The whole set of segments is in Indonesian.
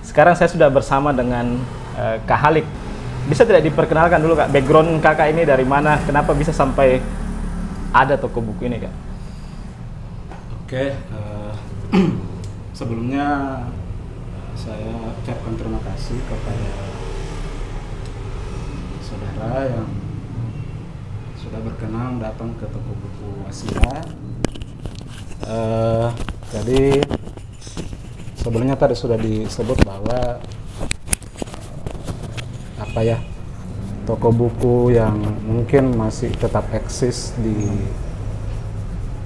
Sekarang saya sudah bersama dengan Kak Halik. Bisa tidak diperkenalkan dulu Kak, background Kakak ini dari mana, kenapa bisa sampai ada toko buku ini Kak? Oke, sebelumnya saya ucapkan terima kasih kepada saudara yang sudah berkenan datang ke toko buku Wasila. Jadi sebelumnya tadi sudah disebut bahwa toko buku yang mungkin masih tetap eksis di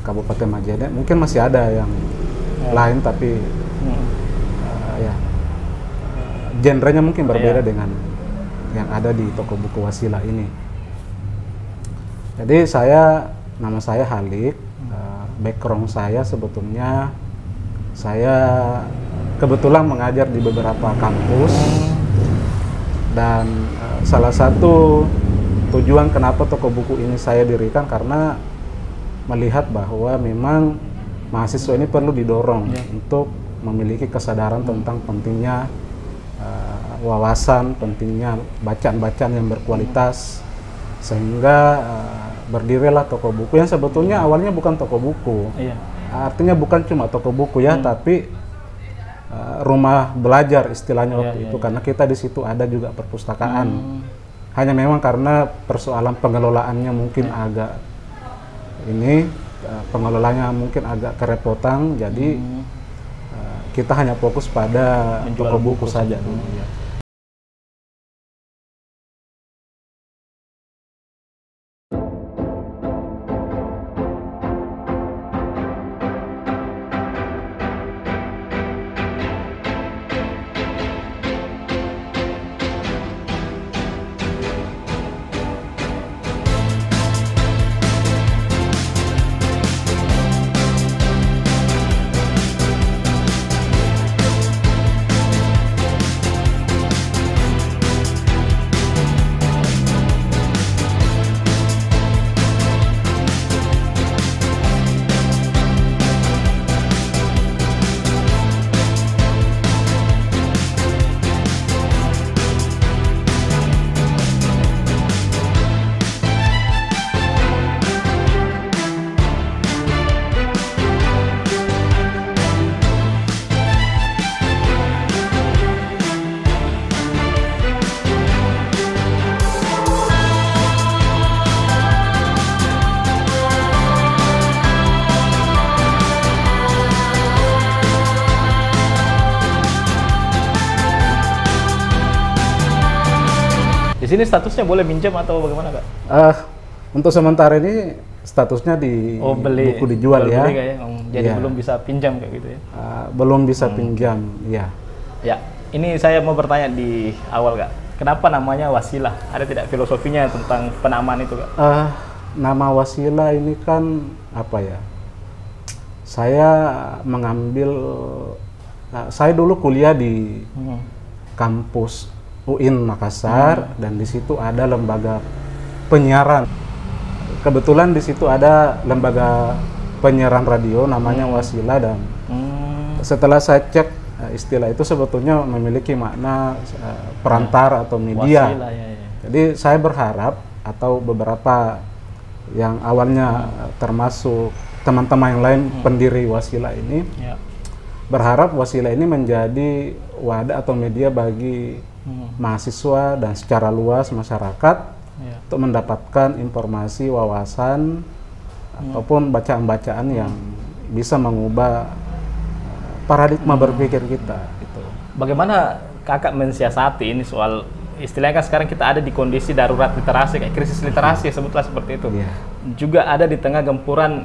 Kabupaten Majene, mungkin masih ada yang lain tapi genrenya mungkin berbeda dengan yang ada di toko buku Wasila ini. Jadi nama saya Halik. Background saya sebetulnya saya kebetulan mengajar di beberapa kampus, dan salah satu tujuan kenapa toko buku ini saya dirikan karena melihat bahwa memang mahasiswa ini perlu didorong untuk memiliki kesadaran tentang pentingnya wawasan, pentingnya bacaan-bacaan yang berkualitas, sehingga berdirilah toko buku yang sebetulnya awalnya bukan toko buku. Artinya bukan cuma toko buku tapi rumah belajar istilahnya waktu itu, karena kita di situ ada juga perpustakaan. Hanya memang karena persoalan pengelolaannya mungkin pengelolanya mungkin agak kerepotan, jadi kita hanya fokus pada toko buku saja dulu. Di sini statusnya boleh minjem atau bagaimana Kak? Untuk sementara ini statusnya di buku dijual ya. Beli, jadi belum bisa pinjam kayak gitu ya? Belum bisa pinjam, ya. Ya, ini saya mau bertanya di awal Kak, kenapa namanya Wasila? Ada tidak filosofinya tentang penamaan itu Kak? Nama Wasila ini kan saya mengambil, saya dulu kuliah di kampus UIN Makassar, dan di situ ada lembaga penyiaran. Kebetulan di situ ada lembaga penyiaran radio namanya Wasila, dan setelah saya cek istilah itu sebetulnya memiliki makna perantara atau media. Wasila, Jadi saya berharap, atau beberapa yang awalnya termasuk teman-teman yang lain pendiri Wasila ini berharap Wasila ini menjadi wadah atau media bagi mahasiswa dan secara luas masyarakat untuk mendapatkan informasi, wawasan ataupun bacaan-bacaan yang bisa mengubah paradigma berpikir kita. Gitu. Bagaimana Kakak mensiasati ini soal, istilahnya kan sekarang kita ada di kondisi darurat literasi, kayak krisis literasi sebutlah seperti itu. Juga ada di tengah gempuran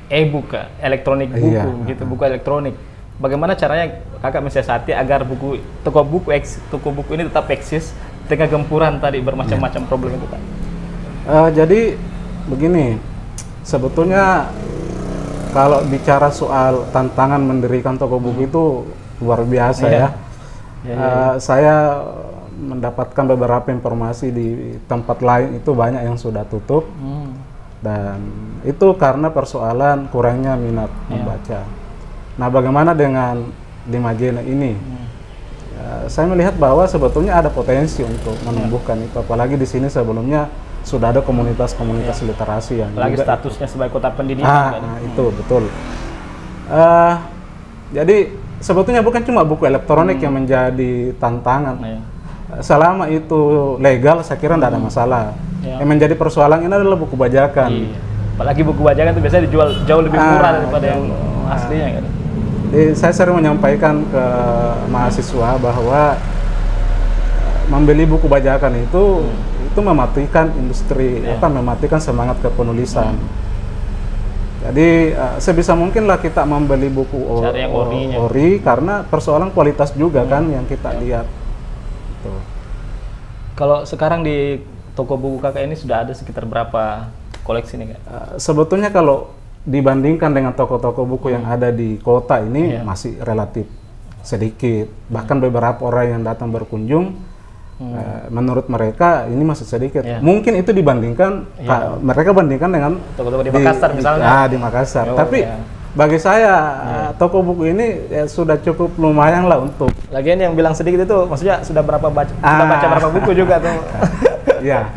e-book, elektronik buku, gitu, buku elektronik. Bagaimana caranya Kakak mensiasati agar toko buku ini tetap eksis di tengah gempuran tadi bermacam-macam problem itu Kak? Jadi begini, sebetulnya kalau bicara soal tantangan mendirikan toko buku itu luar biasa Saya mendapatkan beberapa informasi di tempat lain itu banyak yang sudah tutup, dan itu karena persoalan kurangnya minat membaca. Nah, bagaimana dengan di Majene ini? saya melihat bahwa sebetulnya ada potensi untuk menumbuhkan itu, apalagi di sini sebelumnya sudah ada komunitas-komunitas literasi yang lagi statusnya sebagai kota pendidikan. Nah, itu betul. Jadi sebetulnya bukan cuma buku elektronik yang menjadi tantangan. Selama itu legal, saya kira tidak ada masalah. Yang menjadi persoalan ini adalah buku bajakan. Apalagi buku bajakan itu biasanya dijual jauh lebih murah daripada yang aslinya kan. Jadi saya sering menyampaikan ke mahasiswa bahwa membeli buku bajakan itu mematikan industri, mematikan semangat kepenulisan. Jadi sebisa mungkin lah kita membeli buku ori karena persoalan kualitas juga kan yang kita lihat. Tuh. Kalau sekarang di toko buku kakak ini sudah ada sekitar berapa koleksi nih kak? Sebetulnya kalau dibandingkan dengan toko-toko buku yang ada di kota ini masih relatif sedikit. Bahkan beberapa orang yang datang berkunjung menurut mereka ini masih sedikit. Mungkin itu dibandingkan mereka bandingkan dengan toko-toko di Makassar misalnya. Di Makassar. Tapi bagi saya toko buku ini sudah cukup lumayan lah untuk. Lagian yang bilang sedikit itu maksudnya sudah baca berapa buku juga tuh. Ya.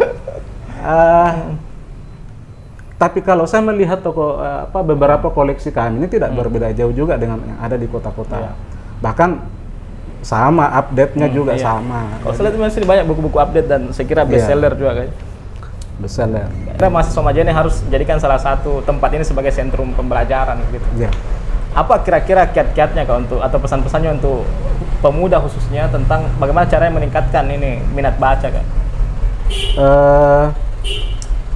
Tapi kalau saya melihat beberapa koleksi kami ini tidak berbeda jauh juga dengan yang ada di kota-kota. Bahkan sama, update-nya juga sama. Kalau saya lihat masih banyak buku-buku update dan saya kira bestseller juga kan. Bestseller. Karena mahasiswa Majene harus jadikan salah satu tempat ini sebagai sentrum pembelajaran gitu. Apa kira-kira kiat-kiatnya kalau untuk atau pesan-pesannya untuk pemuda khususnya tentang bagaimana caranya meningkatkan ini minat baca kan?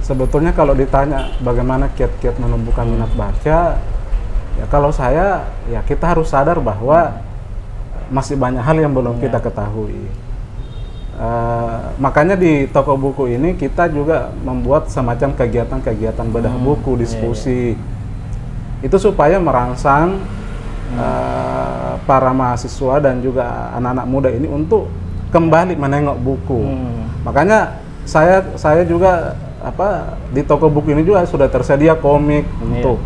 Sebetulnya kalau ditanya bagaimana kiat-kiat menumbuhkan minat baca, ya kalau saya ya kita harus sadar bahwa masih banyak hal yang belum kita ketahui. Makanya di toko buku ini kita juga membuat semacam kegiatan-kegiatan bedah buku, diskusi. Itu supaya merangsang para mahasiswa dan juga anak-anak muda ini untuk kembali menengok buku. Makanya saya juga di toko buku ini juga sudah tersedia komik untuk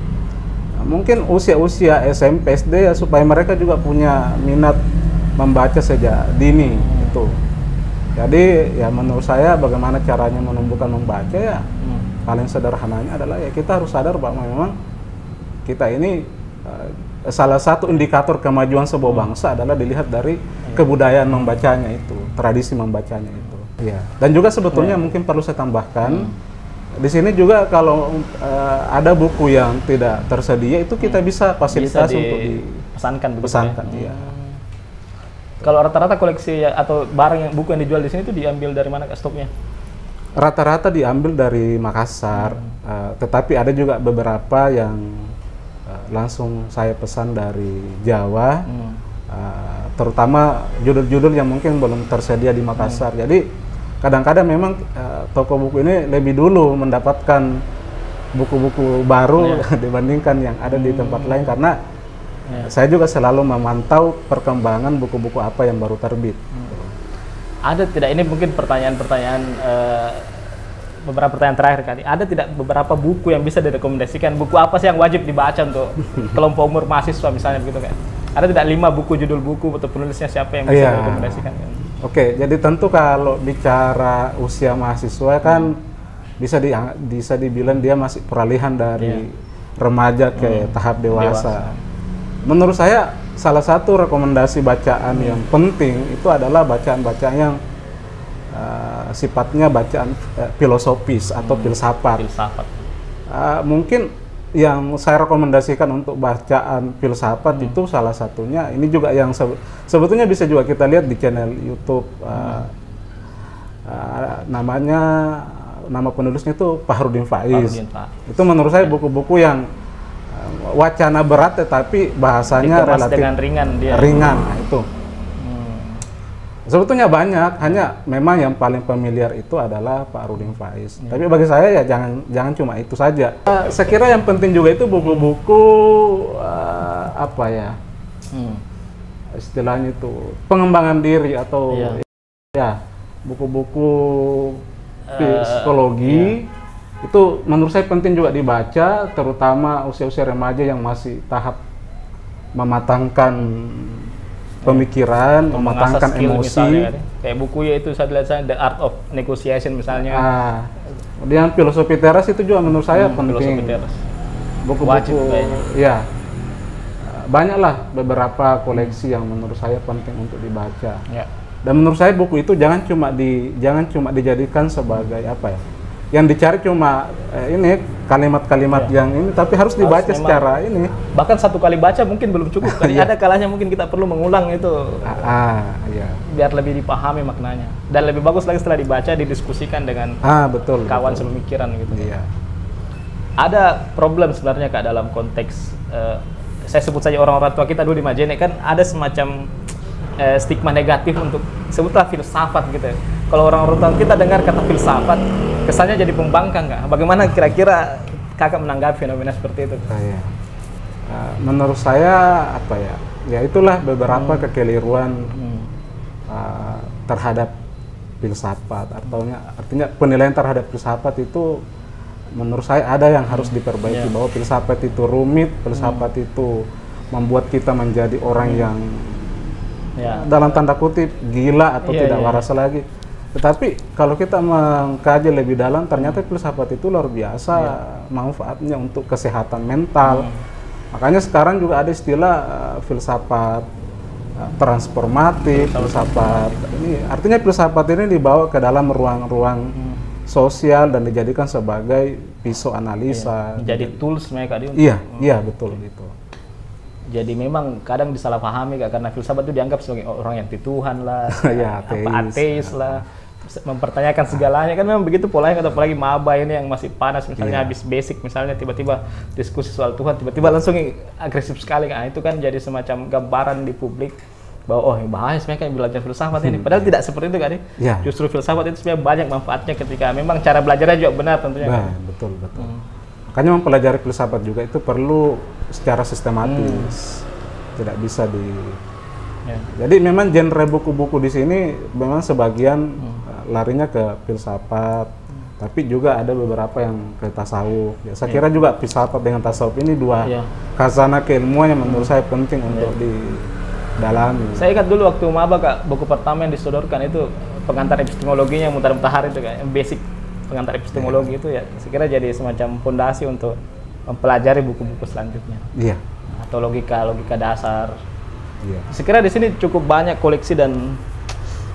mungkin usia-usia SMP, SD ya, supaya mereka juga punya minat membaca sejak dini itu. Jadi ya menurut saya bagaimana caranya menumbuhkan membaca ya paling sederhananya adalah ya kita harus sadar bahwa memang kita ini salah satu indikator kemajuan sebuah bangsa adalah dilihat dari kebudayaan membacanya itu, tradisi membacanya itu. Dan juga sebetulnya mungkin perlu saya tambahkan di sini juga kalau ada buku yang tidak tersedia itu kita bisa fasilitasi untuk dipesankan. Kalau rata-rata koleksi atau barang buku yang dijual di sini itu diambil dari mana stoknya? Rata-rata diambil dari Makassar, tetapi ada juga beberapa yang langsung saya pesan dari Jawa, terutama judul-judul yang mungkin belum tersedia di Makassar. Jadi kadang-kadang memang toko buku ini lebih dulu mendapatkan buku-buku baru dibandingkan yang ada di tempat lain karena saya juga selalu memantau perkembangan buku-buku apa yang baru terbit. Ada tidak, ini mungkin pertanyaan-pertanyaan beberapa pertanyaan terakhir kali. Ada tidak beberapa buku yang bisa direkomendasikan? Buku apa sih yang wajib dibaca untuk kelompok umur mahasiswa misalnya begitu kan? Ada tidak 5 buku judul buku atau penulisnya siapa yang bisa direkomendasikan? Oke, jadi tentu kalau bicara usia mahasiswa kan bisa dibilang dia masih peralihan dari remaja ke tahap dewasa. Menurut saya salah satu rekomendasi bacaan yang penting itu adalah bacaan-bacaan yang sifatnya bacaan filosofis atau filsafat. Mungkin yang saya rekomendasikan untuk bacaan filsafat itu salah satunya, ini juga yang sebetulnya bisa juga kita lihat di channel YouTube, nama penulisnya itu Fahrudin Faiz. Itu menurut saya buku-buku yang wacana berat tetapi bahasanya relatif dengan ringan dia. Nah, itu. Sebetulnya banyak, hanya memang yang paling familiar itu adalah Pak Rudin Faiz. Tapi bagi saya ya jangan cuma itu saja. Saya kira yang penting juga itu buku-buku istilahnya itu pengembangan diri atau buku-buku psikologi. Itu menurut saya penting juga dibaca, terutama usia-usia remaja yang masih tahap mematangkan pemikiran, mematangkan emosi. Misalnya, kayak bukunya itu saya lihat The Art of Negotiation misalnya. Kemudian filosofi teras itu juga menurut saya penting. Buku-buku, ya banyaklah beberapa koleksi yang menurut saya penting untuk dibaca. Ya. Dan menurut saya buku itu jangan cuma dijadikan sebagai apa ya? Yang dicari cuma ini kalimat-kalimat yang ini, tapi harus dibaca secara ini. Bahkan satu kali baca mungkin belum cukup. Ada kalanya mungkin kita perlu mengulang itu. Iya. Biar lebih dipahami maknanya. Dan lebih bagus lagi setelah dibaca didiskusikan dengan kawan sepemikiran gitu. Iya. Ada problem sebenarnya Kak dalam konteks saya sebut saja orang-orang tua kita dulu di Majene kan ada semacam stigma negatif untuk sebutlah filsafat gitu ya. Kalau orang-orang tua kita dengar kata filsafat kesannya jadi pembangkang Kak. Bagaimana kira-kira Kakak menanggapi fenomena seperti itu? Menurut saya apa ya? Ya itulah beberapa kekeliruan terhadap filsafat. Artinya penilaian terhadap filsafat itu menurut saya ada yang harus diperbaiki, bahwa filsafat itu rumit, filsafat itu membuat kita menjadi orang yang dalam tanda kutip gila atau tidak waras lagi. Tetapi kalau kita mengkaji lebih dalam, ternyata filsafat itu luar biasa manfaatnya untuk kesehatan mental. Makanya sekarang juga ada istilah filsafat transformatif, filsafat ini artinya filsafat ini dibawa ke dalam ruang-ruang sosial dan dijadikan sebagai pisau analisa. Jadi tools mereka Iya, betul gitu. Jadi memang kadang disalahpahami Kak, karena filsafat itu dianggap sebagai orang yang Tuhan lah, ateis lah, mempertanyakan segalanya kan memang begitu polanya. Apalagi maba ini yang masih panas misalnya habis basic misalnya tiba-tiba diskusi soal Tuhan tiba-tiba langsung agresif sekali Kak. Itu kan jadi semacam gambaran di publik bahwa bahaya sebenarnya kayak belajar filsafat ini. Padahal tidak seperti itu Kak. Justru filsafat itu sebenarnya banyak manfaatnya ketika memang cara belajarnya juga benar tentunya. Betul. Makanya mempelajari filsafat juga itu perlu secara sistematis, tidak bisa Jadi memang genre buku-buku di sini memang sebagian larinya ke filsafat, tapi juga ada beberapa yang ke tasawuf. Saya kira juga filsafat dengan tasawuf ini dua khazanah keilmuan yang menurut saya penting untuk didalami. Saya ingat dulu waktu maba Kak, buku pertama yang disodorkan itu pengantar epistemologinya Muhtar Mutahar itu Kak, yang basic pengantar epistemologi itu ya, saya kira jadi semacam fondasi untuk mempelajari buku-buku selanjutnya. Atau logika dasar. Saya kira di sini cukup banyak koleksi dan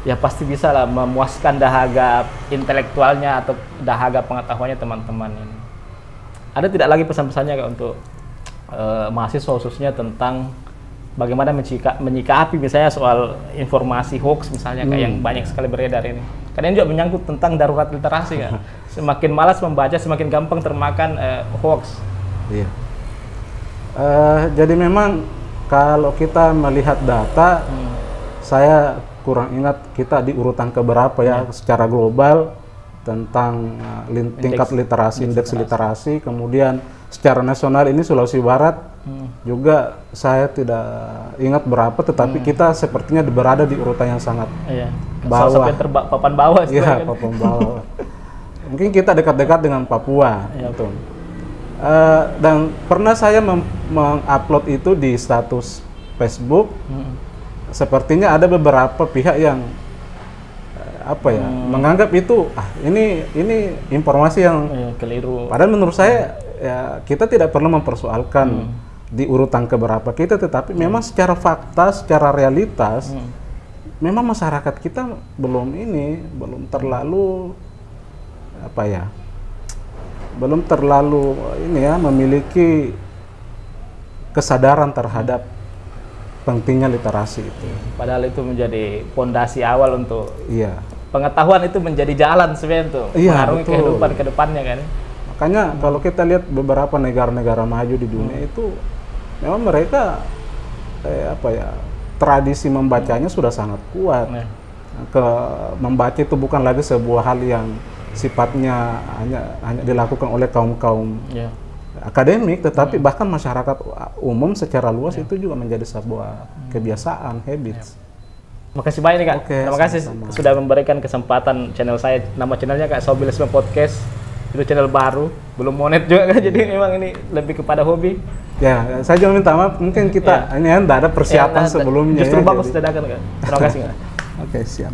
ya pasti bisa lah memuaskan dahaga intelektualnya atau dahaga pengetahuannya teman-teman ini. Ada tidak lagi pesan-pesannya Kak untuk mahasiswa khususnya tentang bagaimana menyikapi misalnya soal informasi hoax misalnya Kak, yang banyak sekali beredar ini. Karena ini juga menyangkut tentang darurat literasi Kak. Semakin malas membaca, semakin gampang termakan hoax. Jadi memang kalau kita melihat data, saya kurang ingat kita di urutan keberapa secara global tentang tingkat literasi, indeks literasi. Kemudian secara nasional ini Sulawesi Barat juga saya tidak ingat berapa, tetapi kita sepertinya berada di urutan yang sangat bawah. Sampai papan bawah. Papan bawah. Mungkin kita dekat-dekat dengan Papua. Dan pernah saya mengupload itu di status Facebook. Sepertinya ada beberapa pihak yang menganggap itu ini informasi yang keliru. Padahal menurut saya kita tidak perlu mempersoalkan di urutan keberapa kita, tetapi memang secara fakta, secara realitas memang masyarakat kita belum terlalu memiliki kesadaran terhadap pentingnya literasi itu. Padahal itu menjadi fondasi awal untuk pengetahuan, itu menjadi jalan sebenarnya untuk mengarungi kehidupan ke depannya kan. Makanya kalau kita lihat beberapa negara-negara maju di dunia itu memang mereka tradisi membacanya sudah sangat kuat. Membaca itu bukan lagi sebuah hal yang sifatnya hanya dilakukan oleh kaum akademik, tetapi bahkan masyarakat umum secara luas itu juga menjadi sebuah kebiasaan, habits. Makasih banyak nih Kak. Terima kasih sudah memberikan kesempatan channel saya. Nama channelnya Kak Sobilisme Podcast. Itu channel baru, belum monet juga kan. Jadi memang ini lebih kepada hobi. Ya, saya juga minta maaf, mungkin kita ini kan tidak ada persiapan sebelumnya. Justru ya, bagus dadakan, Kak. Terima kasih, Kak. Oke, siap.